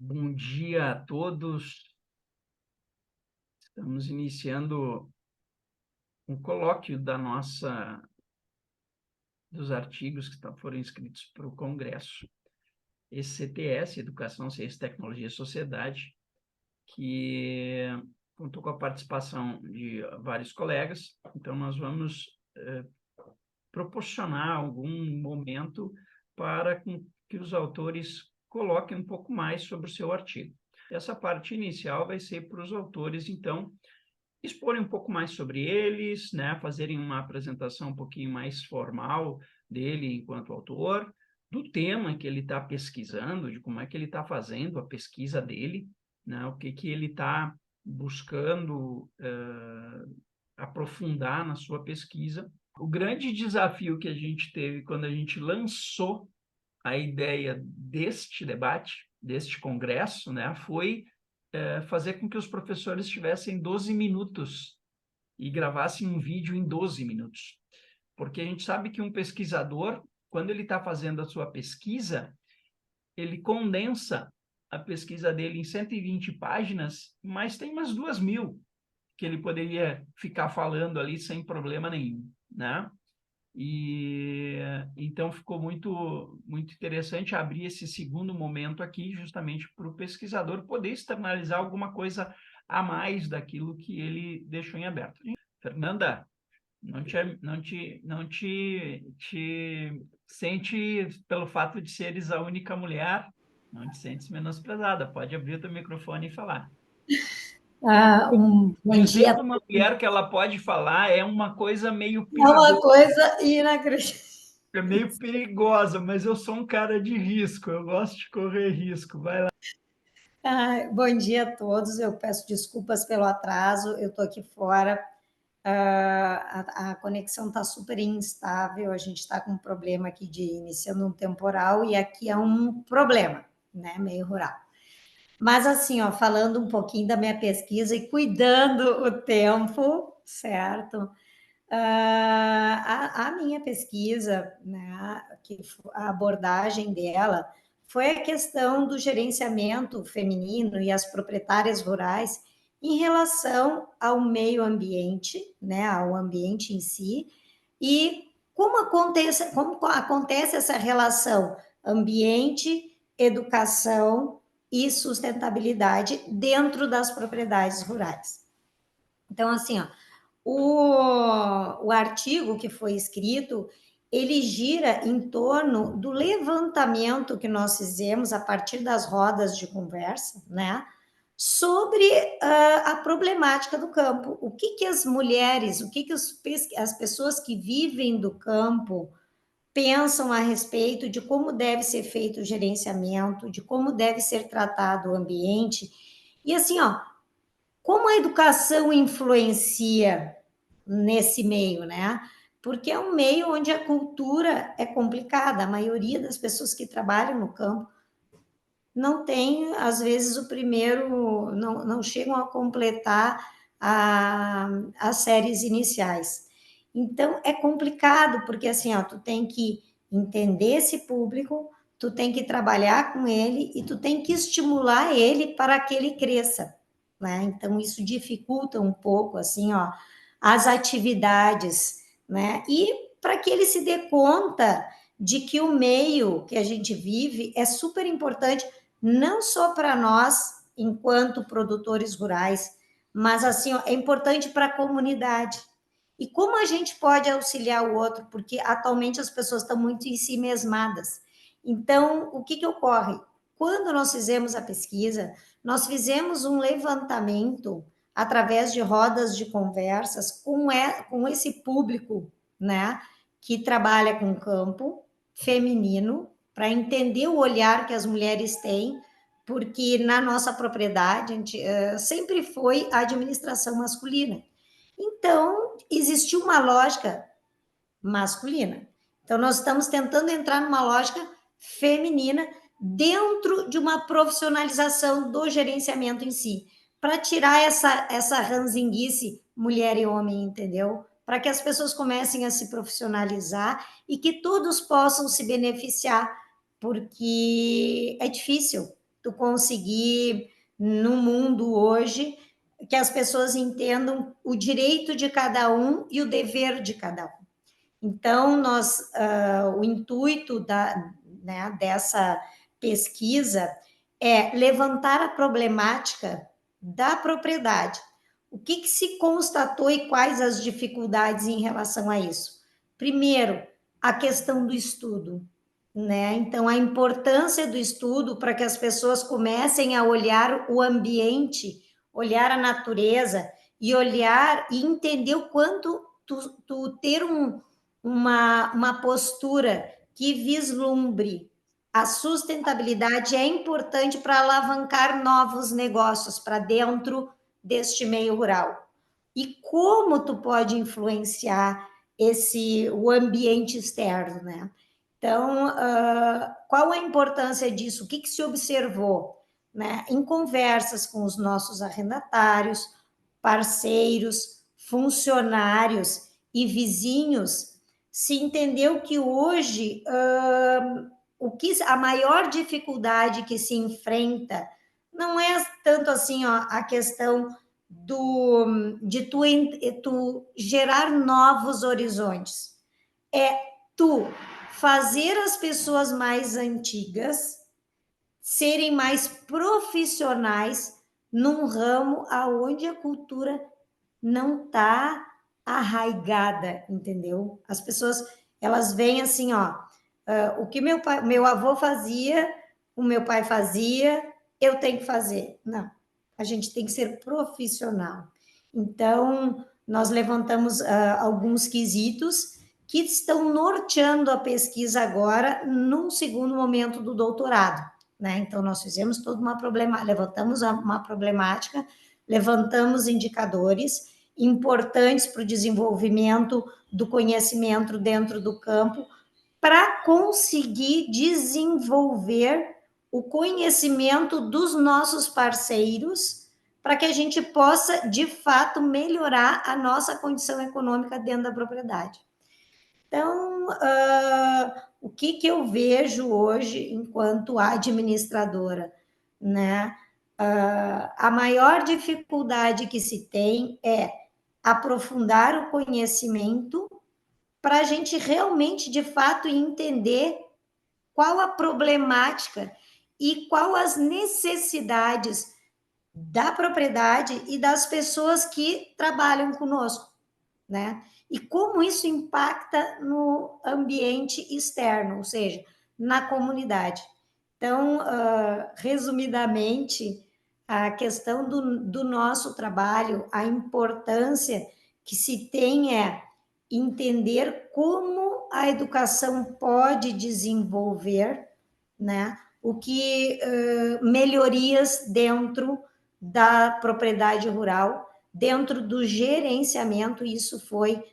Bom dia a todos. Estamos iniciando um colóquio dos artigos que foram inscritos para o Congresso. Esse CTS, Educação, Ciência, Tecnologia e Sociedade, que contou com a participação de vários colegas. Então, nós vamos proporcionar algum momento para que os autores coloquem um pouco mais sobre o seu artigo. Essa parte inicial vai ser para os autores, então, exporem um pouco mais sobre eles, né? Fazerem uma apresentação um pouquinho mais formal dele enquanto autor, do tema que ele está pesquisando, de como é que ele está fazendo a pesquisa dele, né? O que ele está buscando aprofundar na sua pesquisa. O grande desafio que a gente teve quando a gente lançou a ideia deste debate, deste congresso, né, foi fazer com que os professores tivessem 12 minutos e gravassem um vídeo em 12 minutos. Porque a gente sabe que um pesquisador, quando ele está fazendo a sua pesquisa, ele condensa a pesquisa dele em 120 páginas, mas tem umas 2.000 que ele poderia ficar falando ali sem problema nenhum, né? E então ficou muito interessante abrir esse segundo momento aqui, justamente para o pesquisador poder externalizar alguma coisa a mais daquilo que ele deixou em aberto. Fernanda, não te sente, pelo fato de seres a única mulher, não te sentes menosprezada. Pode abrir o teu microfone e falar. Bom Dizer dia. para uma mulher que ela pode falar é uma coisa meio É uma perigosa. coisa inacreditável. É meio perigosa, mas eu sou um cara de risco, eu gosto de correr risco. Vai lá. Bom dia a todos. Eu peço desculpas pelo atraso. Eu estou aqui fora. A conexão está super instável. A gente está com um problema aqui de iniciando um temporal e aqui é um problema, né? Meio rural. Mas assim, ó, falando um pouquinho da minha pesquisa e cuidando o tempo, certo? A minha pesquisa, né, a abordagem dela foi a questão do gerenciamento feminino e as proprietárias rurais em relação ao meio ambiente, né, ao ambiente em si, e como acontece essa relação ambiente, educação e sustentabilidade dentro das propriedades rurais. Então, assim, ó, o artigo que foi escrito, ele gira em torno do levantamento que nós fizemos a partir das rodas de conversa, né? Sobre a problemática do campo. O que as mulheres, as pessoas que vivem do campo pensam a respeito de como deve ser feito o gerenciamento, de como deve ser tratado o ambiente. E assim, ó, como a educação influencia nesse meio, né? Porque é um meio onde a cultura é complicada. A maioria das pessoas que trabalham no campo não tem, às vezes, o primeiro, não chegam a completar as séries iniciais. Então, é complicado, porque assim, ó, tu tem que entender esse público, tu tem que trabalhar com ele e tu tem que estimular ele para que ele cresça, né? Então, isso dificulta um pouco, assim, ó, as atividades, né? E para que ele se dê conta de que o meio que a gente vive é super importante, não só para nós, enquanto produtores rurais, mas assim, ó, é importante para a comunidade. E como a gente pode auxiliar o outro? Porque atualmente as pessoas estão muito em si mesmadas. Então, o que ocorre? Quando nós fizemos a pesquisa, nós fizemos um levantamento através de rodas de conversas com esse público, né, que trabalha com campo feminino, para entender o olhar que as mulheres têm, porque na nossa propriedade a gente, sempre foi a administração masculina. Então, existiu uma lógica masculina. Então, nós estamos tentando entrar numa lógica feminina dentro de uma profissionalização do gerenciamento em si, para tirar essa ranzinguice mulher e homem, entendeu? Para que as pessoas comecem a se profissionalizar e que todos possam se beneficiar, porque é difícil, tu conseguir, no mundo hoje, que as pessoas entendam o direito de cada um e o dever de cada um. Então, o intuito né, dessa pesquisa é levantar a problemática da propriedade. O que se constatou e quais as dificuldades em relação a isso? Primeiro, a questão do estudo, né? Então, a importância do estudo para que as pessoas comecem a olhar o ambiente, olhar a natureza e olhar e entender o quanto tu ter uma postura que vislumbre a sustentabilidade é importante para alavancar novos negócios para dentro deste meio rural. E como tu pode influenciar o ambiente externo, né? Então, qual a importância disso? O que se observou, né? Em conversas com os nossos arrendatários, parceiros, funcionários e vizinhos, se entendeu que hoje a maior dificuldade que se enfrenta não é tanto assim a questão de tu gerar novos horizontes, é tu fazer as pessoas mais antigas serem mais profissionais num ramo aonde a cultura não está arraigada, entendeu? As pessoas, elas veem assim, o que meu avô fazia, o meu pai fazia, eu tenho que fazer. Não, a gente tem que ser profissional. Então, nós levantamos alguns quesitos que estão norteando a pesquisa agora, num segundo momento do doutorado, né? Então, nós fizemos toda uma problemática, levantamos uma problemática, levantamos indicadores importantes para o desenvolvimento do conhecimento dentro do campo, para conseguir desenvolver o conhecimento dos nossos parceiros, para que a gente possa, de fato, melhorar a nossa condição econômica dentro da propriedade. Então, o que eu vejo hoje enquanto administradora, né? A maior dificuldade que se tem é aprofundar o conhecimento para a gente realmente, de fato, entender qual a problemática e qual as necessidades da propriedade e das pessoas que trabalham conosco, né? E como isso impacta no ambiente externo, ou seja, na comunidade. Então, resumidamente, a questão do nosso trabalho, a importância que se tem é entender como a educação pode desenvolver, né, melhorias dentro da propriedade rural, dentro do gerenciamento. Isso foi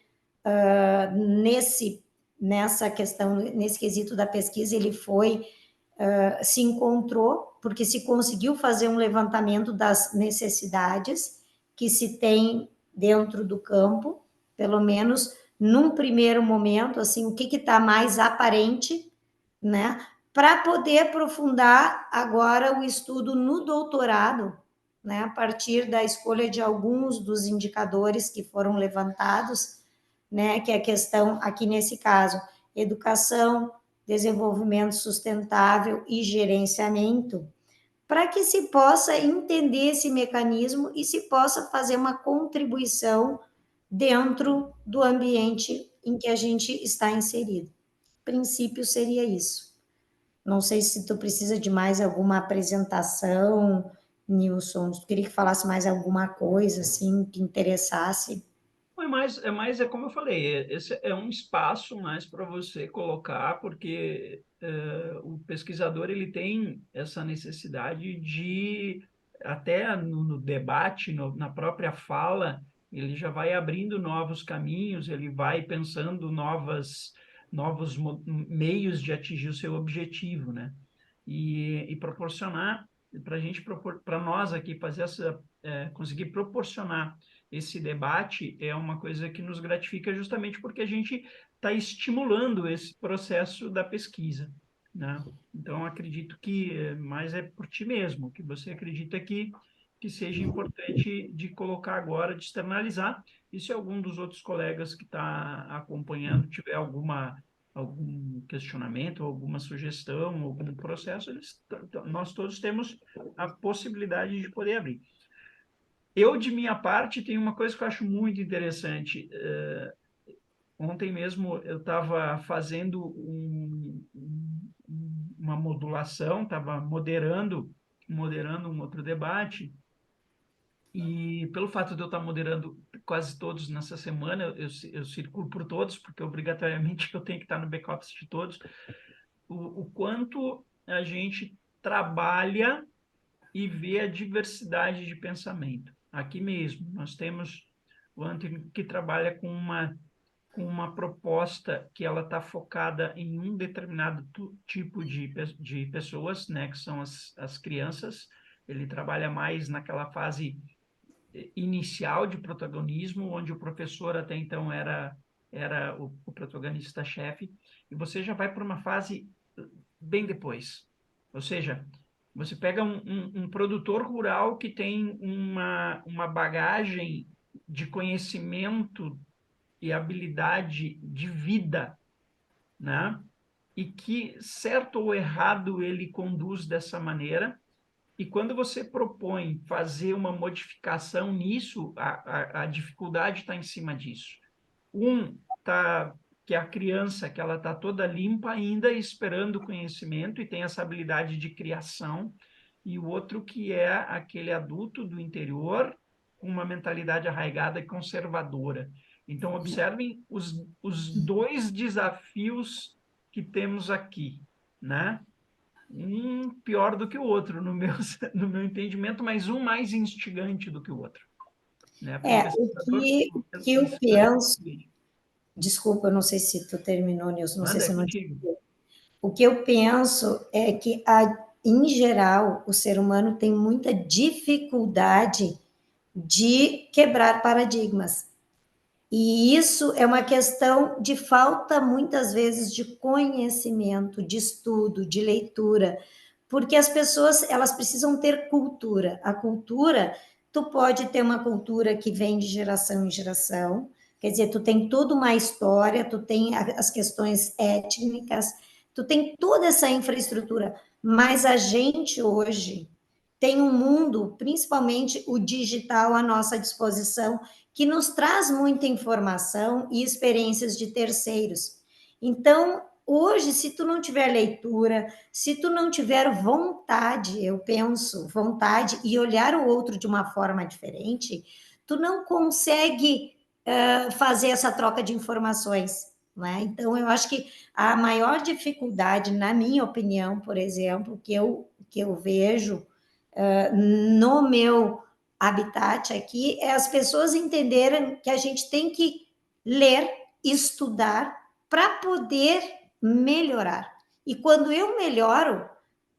nessa questão, nesse quesito da pesquisa, ele foi se encontrou, porque se conseguiu fazer um levantamento das necessidades que se tem dentro do campo, pelo menos num primeiro momento, assim, o que está mais aparente, né? Para poder aprofundar agora o estudo no doutorado, né? A partir da escolha de alguns dos indicadores que foram levantados, né? Que é a questão, aqui nesse caso, educação, desenvolvimento sustentável e gerenciamento, para que se possa entender esse mecanismo e se possa fazer uma contribuição dentro do ambiente em que a gente está inserido. O princípio seria isso. Não sei se tu precisa de mais alguma apresentação, Nilson, tu queria que falasse mais alguma coisa, assim, que interessasse. É como eu falei, esse é um espaço mais para você colocar, porque o pesquisador ele tem essa necessidade de, até no debate, na própria fala, ele já vai abrindo novos caminhos, ele vai pensando novos meios de atingir o seu objetivo, né? E proporcionar para a gente, para nós aqui, fazer conseguir proporcionar esse debate é uma coisa que nos gratifica justamente porque a gente está estimulando esse processo da pesquisa. né? Então, acredito que mais é por ti mesmo, que você acredita que seja importante de colocar agora, de externalizar. E se algum dos outros colegas que está acompanhando tiver algum questionamento, alguma sugestão, algum processo, nós todos temos a possibilidade de poder abrir. Eu, de minha parte, tenho uma coisa que eu acho muito interessante. Ontem mesmo eu estava fazendo uma modulação, estava moderando um outro debate, e pelo fato de eu estar moderando quase todos nessa semana, eu circulo por todos, porque obrigatoriamente eu tenho que estar no back-office de todos, o quanto a gente trabalha e vê a diversidade de pensamento. Aqui mesmo, nós temos o Anthony que trabalha com uma proposta que ela está focada em um determinado tipo de pessoas, né, que são as crianças. Ele trabalha mais naquela fase inicial de protagonismo, onde o professor até então era o protagonista-chefe, e você já vai para uma fase bem depois. Ou seja, você pega um produtor rural que tem uma bagagem de conhecimento e habilidade de vida, né? E que, certo ou errado, ele conduz dessa maneira. E quando você propõe fazer uma modificação nisso, a dificuldade está em cima disso. Tá que a criança, que ela está toda limpa ainda, esperando conhecimento e tem essa habilidade de criação, e o outro que é aquele adulto do interior com uma mentalidade arraigada e conservadora. Então, observem os dois desafios que temos aqui, né? Um pior do que o outro, no meu, no meu entendimento, mas um mais instigante do que o outro, né? Para o O que eu penso, desculpa, eu não sei se tu terminou, Nilson, não sei manda, se é eu não. contigo. O que eu penso é que, em geral, o ser humano tem muita dificuldade de quebrar paradigmas. E isso é uma questão de falta, muitas vezes, de conhecimento, de estudo, de leitura, porque as pessoas, elas precisam ter cultura. A cultura, tu pode ter uma cultura que vem de geração em geração, quer dizer, tu tem toda uma história, tu tem as questões étnicas, tu tem toda essa infraestrutura, mas a gente hoje tem um mundo, principalmente o digital, à nossa disposição, que nos traz muita informação e experiências de terceiros. Então, hoje, se tu não tiver leitura, se tu não tiver vontade, eu penso, vontade e olhar o outro de uma forma diferente, tu não consegue fazer essa troca de informações. Né? Então, eu acho que a maior dificuldade, na minha opinião, por exemplo, que eu vejo no meu habitat aqui, é as pessoas entenderem que a gente tem que ler, estudar, para poder melhorar. E quando eu melhoro,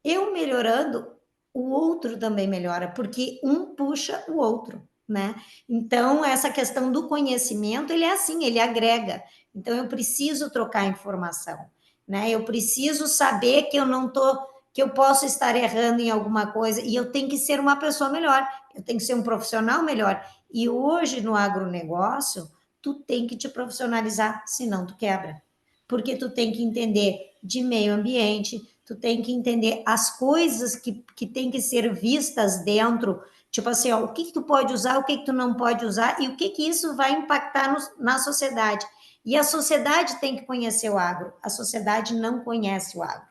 eu melhorando, o outro também melhora, porque um puxa o outro, né? Então, essa questão do conhecimento, ele é assim, ele agrega. Então, eu preciso trocar informação, né? Eu preciso saber que eu não estou, que eu posso estar errando em alguma coisa e eu tenho que ser uma pessoa melhor, eu tenho que ser um profissional melhor. E hoje, no agronegócio, tu tem que te profissionalizar, senão tu quebra. Porque tu tem que entender de meio ambiente, tu tem que entender as coisas que tem que ser vistas dentro, tipo assim, ó, o que tu pode usar, o que tu não pode usar e o que isso vai impactar na sociedade. E a sociedade tem que conhecer o agro, a sociedade não conhece o agro.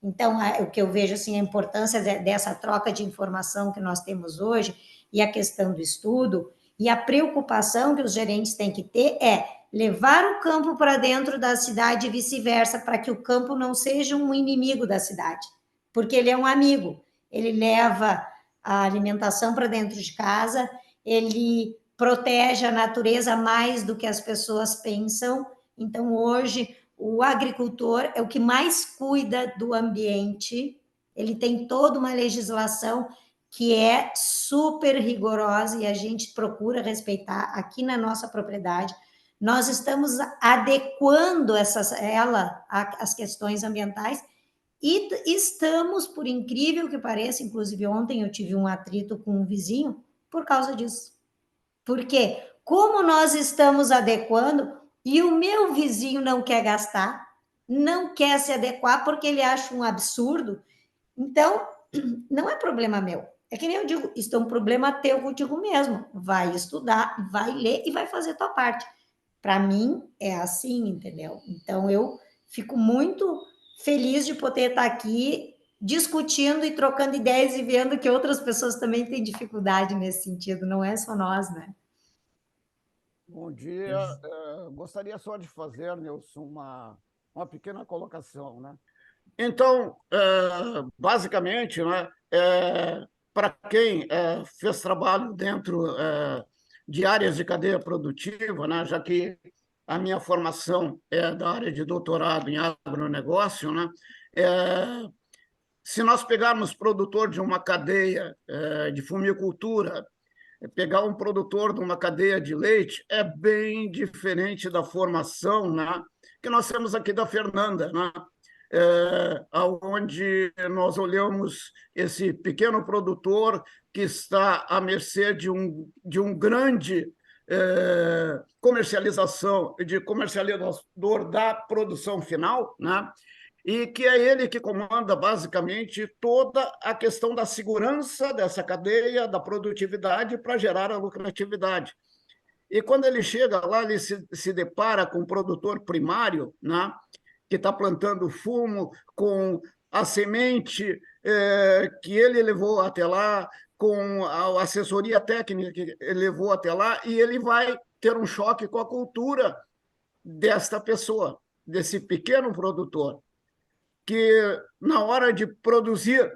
Então, o que eu vejo assim, a importância dessa troca de informação que nós temos hoje e a questão do estudo e a preocupação que os gerentes têm que ter é levar o campo para dentro da cidade e vice-versa, para que o campo não seja um inimigo da cidade, porque ele é um amigo. Ele leva a alimentação para dentro de casa, ele protege a natureza mais do que as pessoas pensam. Então, hoje, o agricultor é o que mais cuida do ambiente, ele tem toda uma legislação que é super rigorosa e a gente procura respeitar aqui na nossa propriedade. Nós estamos adequando ela às questões ambientais E estamos, por incrível que pareça, inclusive ontem eu tive um atrito com um vizinho por causa disso. Porque como nós estamos adequando e o meu vizinho não quer gastar, não quer se adequar porque ele acha um absurdo, então não é problema meu. É que nem eu digo, isso é um problema teu contigo mesmo. Vai estudar, vai ler e vai fazer tua parte. Para mim é assim, entendeu? Então eu fico muito feliz de poder estar aqui discutindo e trocando ideias e vendo que outras pessoas também têm dificuldade nesse sentido, não é só nós, né? Bom dia. Gostaria só de fazer, Nilson, uma pequena colocação, né? Então, basicamente, né, para quem fez trabalho dentro de áreas de cadeia produtiva, né, já que a minha formação é da área de doutorado em agronegócio, né, se nós pegarmos produtor de uma cadeia de fumicultura, pegar um produtor de uma cadeia de leite, é bem diferente da formação, né, que nós temos aqui da Fernanda, né? Onde nós olhamos esse pequeno produtor que está à mercê de um grande comercializador da produção final, né? E que é ele que comanda basicamente toda a questão da segurança dessa cadeia, da produtividade para gerar a lucratividade. E quando ele chega lá, ele se depara com o produtor primário, né, que está plantando fumo, com a semente que ele levou até lá, com a assessoria técnica que ele levou até lá, e ele vai ter um choque com a cultura desta pessoa, desse pequeno produtor, que na hora de produzir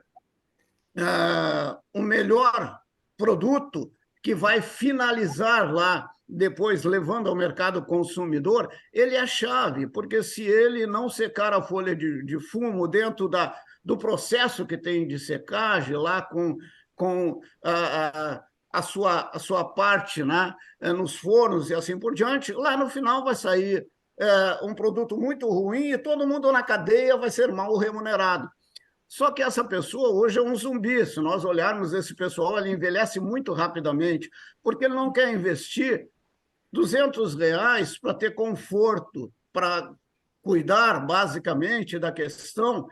o melhor produto que vai finalizar lá, depois levando ao mercado consumidor, ele é a chave, porque se ele não secar a folha de fumo dentro do processo que tem de secagem, lá com a sua parte, né, nos fornos e assim por diante, lá no final vai sair um produto muito ruim e todo mundo na cadeia vai ser mal remunerado. Só que essa pessoa hoje é um zumbi. Se nós olharmos esse pessoal, ele envelhece muito rapidamente, porque ele não quer investir R$ 200 para ter conforto, para cuidar basicamente da questão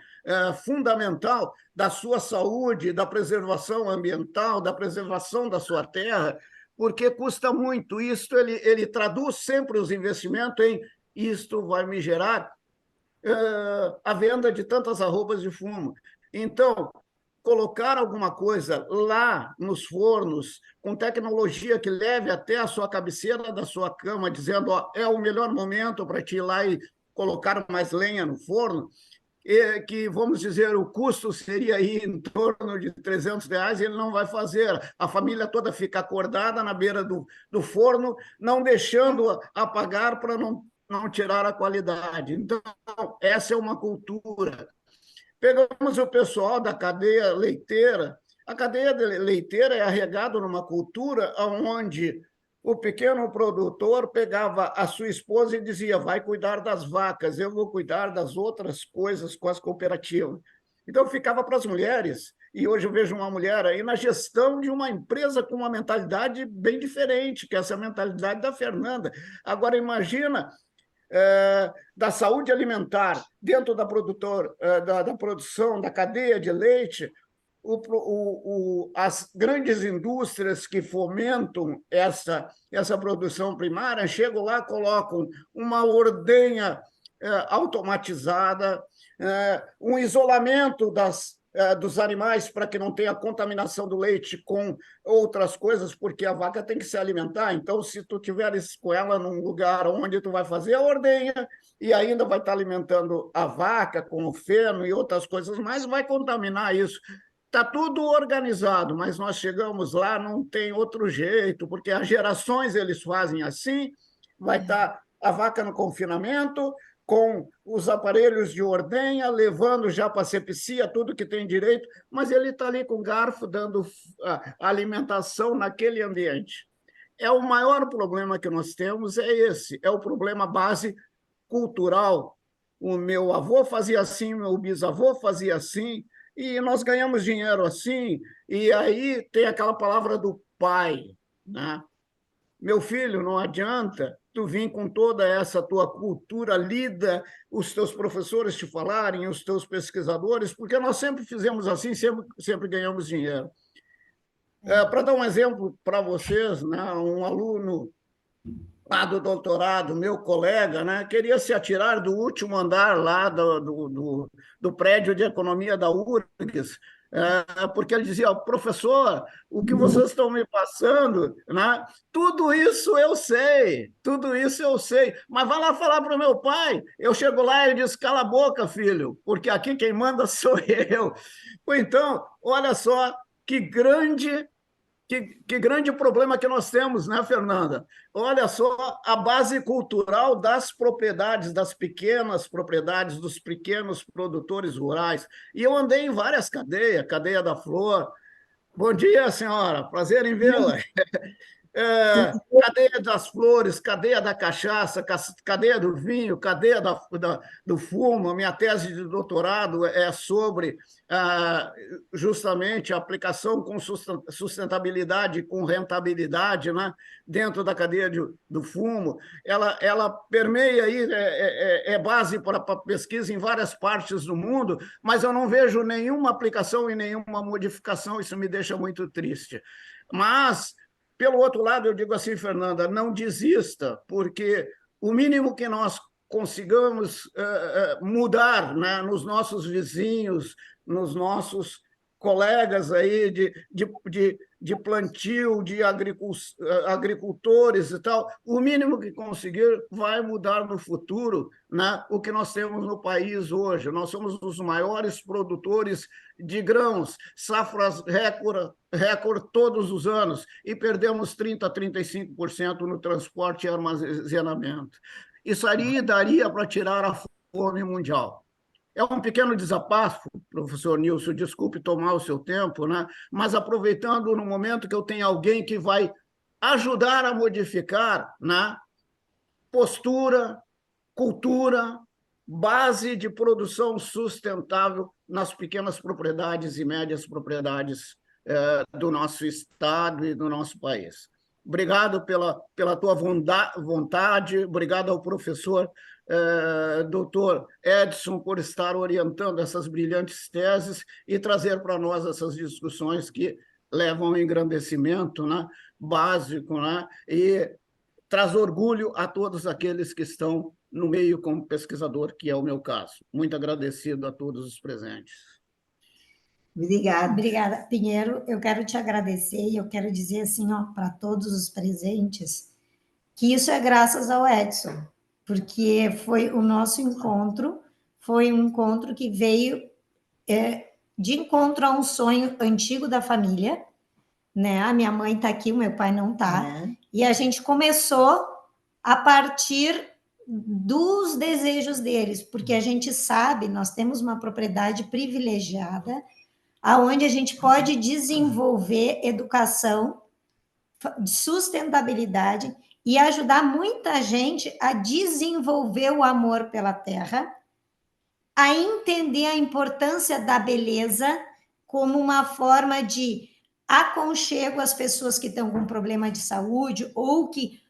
fundamental da sua saúde, da preservação ambiental, da preservação da sua terra, porque custa muito. Isto ele traduz sempre os investimentos em isto vai me gerar a venda de tantas arrobas de fumo. Então, colocar alguma coisa lá nos fornos, com tecnologia que leve até a sua cabeceira da sua cama, dizendo, ó, é o melhor momento para te ir lá e colocar mais lenha no forno, e que, vamos dizer, o custo seria aí em torno de R$ 300, ele não vai fazer. A família toda fica acordada na beira do forno, não deixando apagar para não tirar a qualidade. Então, essa é uma cultura. Pegamos o pessoal da cadeia leiteira. A cadeia leiteira é arregada numa cultura onde o pequeno produtor pegava a sua esposa e dizia, vai cuidar das vacas, eu vou cuidar das outras coisas com as cooperativas. Então, ficava para as mulheres, e hoje eu vejo uma mulher aí na gestão de uma empresa com uma mentalidade bem diferente, que é essa mentalidade da Fernanda. Agora, imagina da saúde alimentar dentro da produção, da cadeia de leite, as grandes indústrias que fomentam essa produção primária chegam lá, colocam uma ordenha automatizada, um isolamento dos animais para que não tenha contaminação do leite com outras coisas, porque a vaca tem que se alimentar. Então, se tu tiveres com ela num lugar onde tu vai fazer a ordenha e ainda vai estar alimentando a vaca com o feno e outras coisas mais, vai contaminar isso. Está tudo organizado, mas nós chegamos lá, não tem outro jeito, porque as gerações eles fazem assim, vai estar a vaca no confinamento, com os aparelhos de ordenha, levando já para a asepsia tudo que tem direito, mas ele está ali com o garfo, dando alimentação naquele ambiente. O maior problema que nós temos é esse, é o problema base cultural o meu avô fazia assim, meu bisavô fazia assim, e nós ganhamos dinheiro assim, e aí tem aquela palavra do pai, né? Meu filho, não adianta tu vir com toda essa tua cultura lida, os teus professores te falarem, os teus pesquisadores, porque nós sempre fizemos assim, sempre ganhamos dinheiro. Para dar um exemplo para vocês, né, um aluno lá do doutorado, meu colega, né, queria se atirar do último andar lá do prédio de economia da URGS, porque ele dizia, professor, o que vocês estão me passando, né, tudo isso eu sei, mas vai lá falar para o meu pai. Eu chego lá e ele diz, cala a boca, filho, porque aqui quem manda sou eu. Então, olha só que grande que grande problema que nós temos, né, Fernanda? Olha só a base cultural das propriedades, das pequenas propriedades, dos pequenos produtores rurais. E eu andei em várias cadeias, cadeia da flor. Bom dia, senhora, prazer em vê-la. Cadeia das flores, cadeia da cachaça, cadeia do vinho, cadeia do fumo. A minha tese de doutorado é sobre justamente a aplicação com sustentabilidade, com rentabilidade, né, dentro da cadeia do fumo. Ela permeia aí, é base para pesquisa em várias partes do mundo, mas eu não vejo nenhuma aplicação e nenhuma modificação, isso me deixa muito triste. Mas pelo outro lado, eu digo assim, Fernanda, não desista, porque o mínimo que nós consigamos mudar, né, nos nossos vizinhos, nos nossos colegas aí de plantio, de agricultores e tal, o mínimo que conseguir vai mudar no futuro, né, o que nós temos no país hoje. Nós somos os maiores produtores de grãos, safras recorde todos os anos, e perdemos 30% a 35% no transporte e armazenamento. Isso aí daria para tirar a fome mundial. É um pequeno desabafo, professor Nilson, desculpe tomar o seu tempo, né? Mas aproveitando no momento que eu tenho alguém que vai ajudar a modificar, né, postura, cultura, base de produção sustentável nas pequenas propriedades e médias propriedades do nosso estado e do nosso país. Obrigado pela tua vontade, obrigado ao professor doutor Edson por estar orientando essas brilhantes teses e trazer para nós essas discussões que levam ao engrandecimento, né, básico, né, e traz orgulho a todos aqueles que estão no meio como pesquisador, que é o meu caso. Muito agradecido a todos os presentes. Obrigada. Obrigada, Pinheiro. Eu quero te agradecer e eu quero dizer assim, ó, para todos os presentes, que isso é graças ao Edson, porque foi o nosso encontro, foi um encontro que veio de encontro a um sonho antigo da família, né? A minha mãe está aqui, o meu pai não está, e a gente começou a partir dos desejos deles, porque a gente sabe, nós temos uma propriedade privilegiada, aonde a gente pode desenvolver educação de sustentabilidade e ajudar muita gente a desenvolver o amor pela terra, a entender a importância da beleza como uma forma de aconchego às pessoas que estão com problema de saúde ou que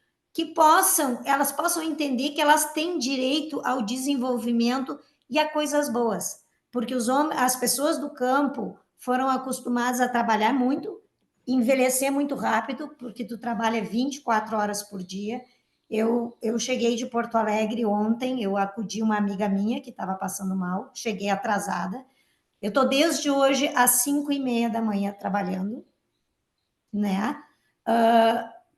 elas possam entender que elas têm direito ao desenvolvimento e a coisas boas, porque as pessoas do campo foram acostumadas a trabalhar muito, envelhecer muito rápido, porque tu trabalha 24 horas por dia. Eu cheguei de Porto Alegre ontem, eu acudi uma amiga minha que estava passando mal, cheguei atrasada. Eu estou desde hoje às 5h30 da manhã trabalhando, né?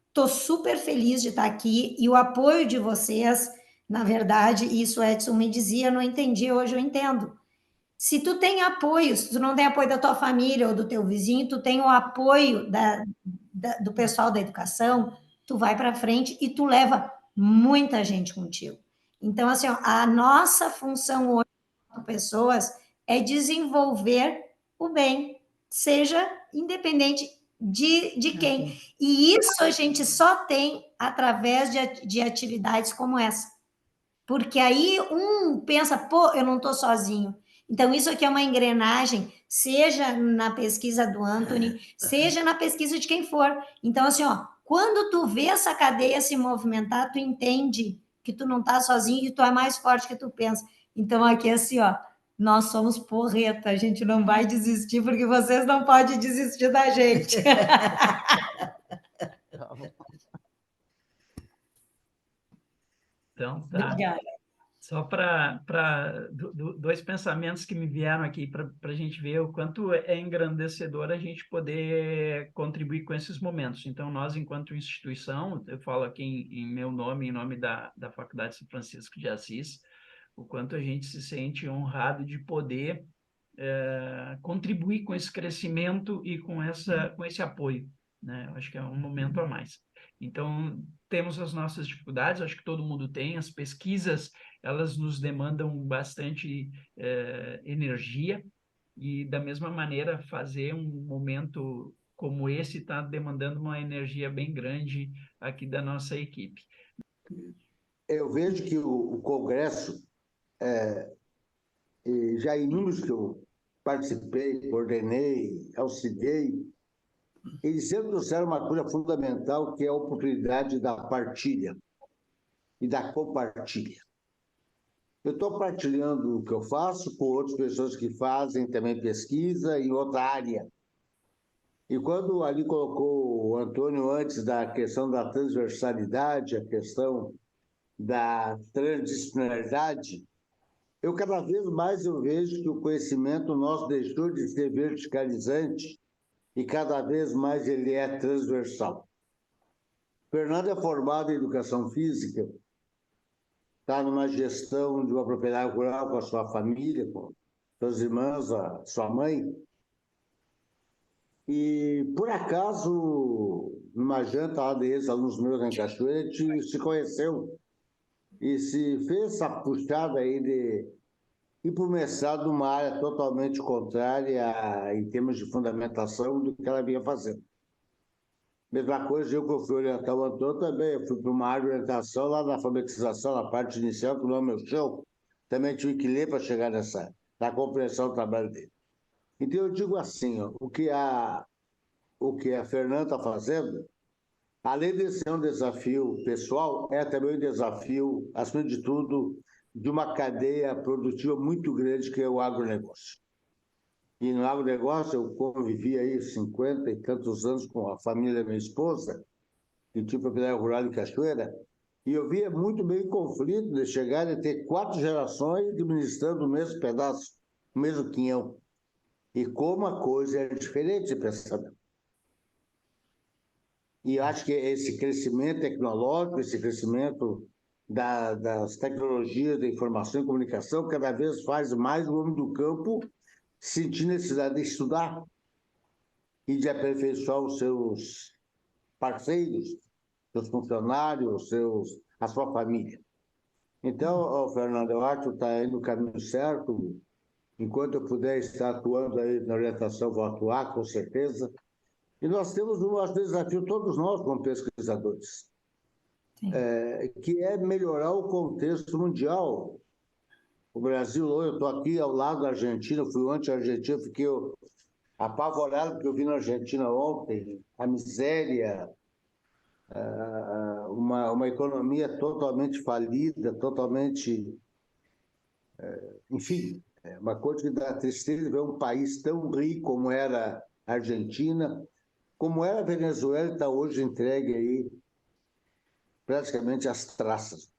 Estou super feliz de estar aqui e o apoio de vocês, na verdade, isso Edson me dizia, eu não entendi, hoje eu entendo. Se tu tem apoio, se tu não tem apoio da tua família ou do teu vizinho, tu tem o apoio do pessoal da educação, tu vai para frente e tu leva muita gente contigo. Então, assim, ó, a nossa função hoje como pessoas é desenvolver o bem, seja independente de quem. E isso a gente só tem através de atividades como essa. Porque aí um pensa, pô, eu não estou sozinho. Então, isso aqui é uma engrenagem, seja na pesquisa do Anthony, seja na pesquisa de quem for. Então, assim, ó, quando tu vê essa cadeia se movimentar, tu entende que tu não tá sozinho e tu é mais forte que tu pensa. Então, aqui é assim, ó, nós somos porreta, a gente não vai desistir porque vocês não podem desistir da gente. Então, tá. Obrigada. Só para dois pensamentos que me vieram aqui para a gente ver o quanto é engrandecedor a gente poder contribuir com esses momentos. Então, nós, enquanto instituição, eu falo aqui em meu nome, em nome da Faculdade São Francisco de Assis, o quanto a gente se sente honrado de poder contribuir com esse crescimento e com esse apoio, né? Eu acho que é um momento a mais. Então, temos as nossas dificuldades, acho que todo mundo tem, as pesquisas, elas nos demandam bastante energia, e da mesma maneira, fazer um momento como esse está demandando uma energia bem grande aqui da nossa equipe. Eu vejo que o Congresso, já inúmeros que eu participei, coordenei, auxiliei, eles sempre trouxeram uma coisa fundamental, que é a oportunidade da partilha e da compartilha. Eu estou partilhando o que eu faço com outras pessoas que fazem também pesquisa em outra área. E quando ali colocou o Antônio antes da questão da transversalidade, a questão da transdisciplinaridade, eu cada vez mais eu vejo que o conhecimento nosso deixou de ser verticalizante e cada vez mais ele é transversal. Fernando é formado em educação física, está numa gestão de uma propriedade rural com a sua família, com suas irmãs, a sua mãe. E, por acaso, numa janta lá deles, alunos meus em Cachoeira, a gente se conheceu e se fez essa puxada aí de ir para o mestrado numa área totalmente contrária em termos de fundamentação do que ela vinha fazendo. Mesma coisa, eu que eu fui orientar o Antônio também, eu fui para uma área de orientação lá na alfabetização, na parte inicial, que não é meu chão, também tive que ler para chegar na compreensão do trabalho dele. Então eu digo assim, ó, o que a Fernanda está fazendo, além de ser um desafio pessoal, é também um desafio, acima de tudo, de uma cadeia produtiva muito grande, que é o agronegócio. E no agronegócio eu convivi aí 50 e tantos anos com a família da minha esposa, que tinha propriedade rural em Cachoeira, e eu via muito bem o conflito de chegar e ter 4 gerações administrando o mesmo pedaço, o mesmo quinhão. E como a coisa é diferente de pensamento. E eu acho que esse crescimento tecnológico, esse crescimento das tecnologias da informação e comunicação, cada vez faz mais o homem do campo sentir necessidade de estudar e de aperfeiçoar os seus parceiros, seus funcionários, a sua família. Então, Fernando, eu acho que está aí no caminho certo. Enquanto eu puder estar atuando aí na orientação, vou atuar, com certeza. E nós temos um nosso desafio, todos nós, como pesquisadores, que é melhorar o contexto mundial. O Brasil, eu estou aqui ao lado da Argentina, fui antes da Argentina, fiquei apavorado porque eu vi na Argentina ontem a miséria, uma economia totalmente falida, totalmente... enfim, é uma coisa que dá tristeza ver um país tão rico como era a Argentina, como era a Venezuela, está hoje entregue aí praticamente às traças.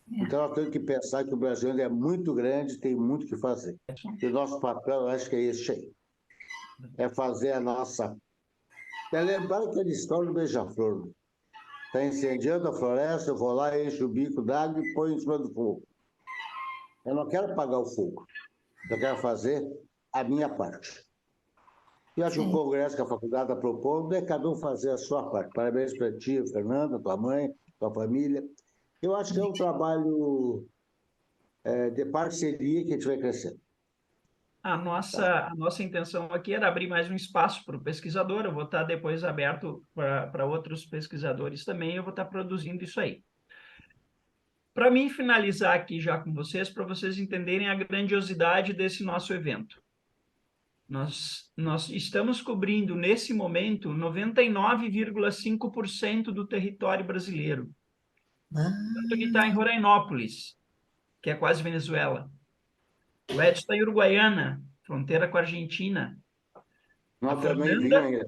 Então, nós temos que pensar que o Brasil ainda é muito grande, tem muito o que fazer. E o nosso papel, eu acho que é esse aí. É fazer a nossa... É lembrar aquela história do beija-flor. Está incendiando a floresta, eu vou lá, encho o bico d'água e ponho em cima do fogo. Eu não quero apagar o fogo. Eu quero fazer a minha parte. E acho que o congresso que a faculdade está propondo é cada um fazer a sua parte. Parabéns para ti, Fernanda, tua mãe, tua família. Eu acho que é um trabalho de parceria que a gente vai crescendo. A nossa intenção aqui era abrir mais um espaço para o pesquisador. Eu vou estar depois aberto para outros pesquisadores também. Eu vou estar produzindo isso aí. Para mim finalizar aqui já com vocês, para vocês entenderem a grandiosidade desse nosso evento. Nós estamos cobrindo, nesse momento, 99,5% do território brasileiro. Tanto que está em Rorainópolis, que é quase Venezuela. O Edson está em Uruguaiana, fronteira com a Argentina. Nós também vinha.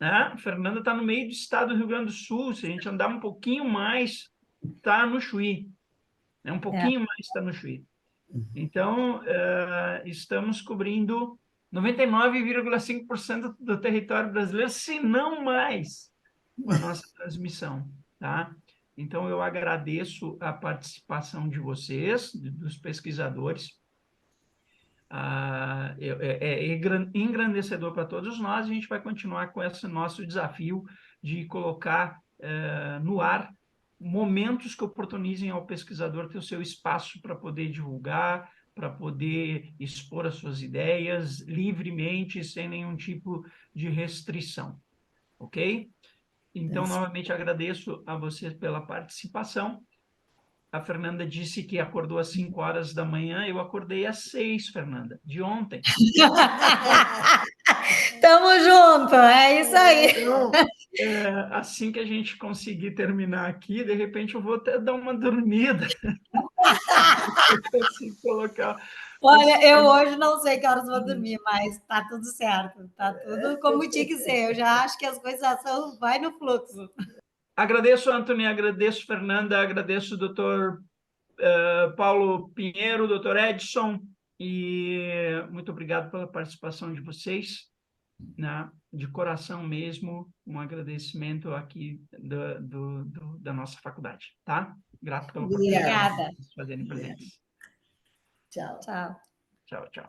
A Fernanda está no meio do estado do Rio Grande do Sul. Se a gente andar um pouquinho mais, está no Chuí. Um pouquinho mais está no Chuí. Então, estamos cobrindo 99,5% do território brasileiro, se não mais, com a nossa transmissão, tá? Então, eu agradeço a participação de vocês, dos pesquisadores. É engrandecedor para todos nós. A gente vai continuar com esse nosso desafio de colocar no ar momentos que oportunizem ao pesquisador ter o seu espaço para poder divulgar, para poder expor as suas ideias livremente, sem nenhum tipo de restrição, ok? Então, novamente, agradeço a vocês pela participação. A Fernanda disse que acordou às 5 horas da manhã, eu acordei às 6, Fernanda, de ontem. Tamo junto, é isso aí. Então, assim que a gente conseguir terminar aqui, de repente eu vou até dar uma dormida. Olha, eu hoje não sei que horas vou dormir, mas tá tudo certo, tá tudo como tinha que ser. Eu já acho que as coisas vai no fluxo. Agradeço, Antônio, agradeço, Fernanda, agradeço o doutor Paulo Pinheiro, doutor Edson, e muito obrigado pela participação de vocês, né? De coração mesmo, um agradecimento aqui da nossa faculdade, tá? Grato pela oportunidade de fazerem presentes. Tchau. Tchau. Tchau, tchau.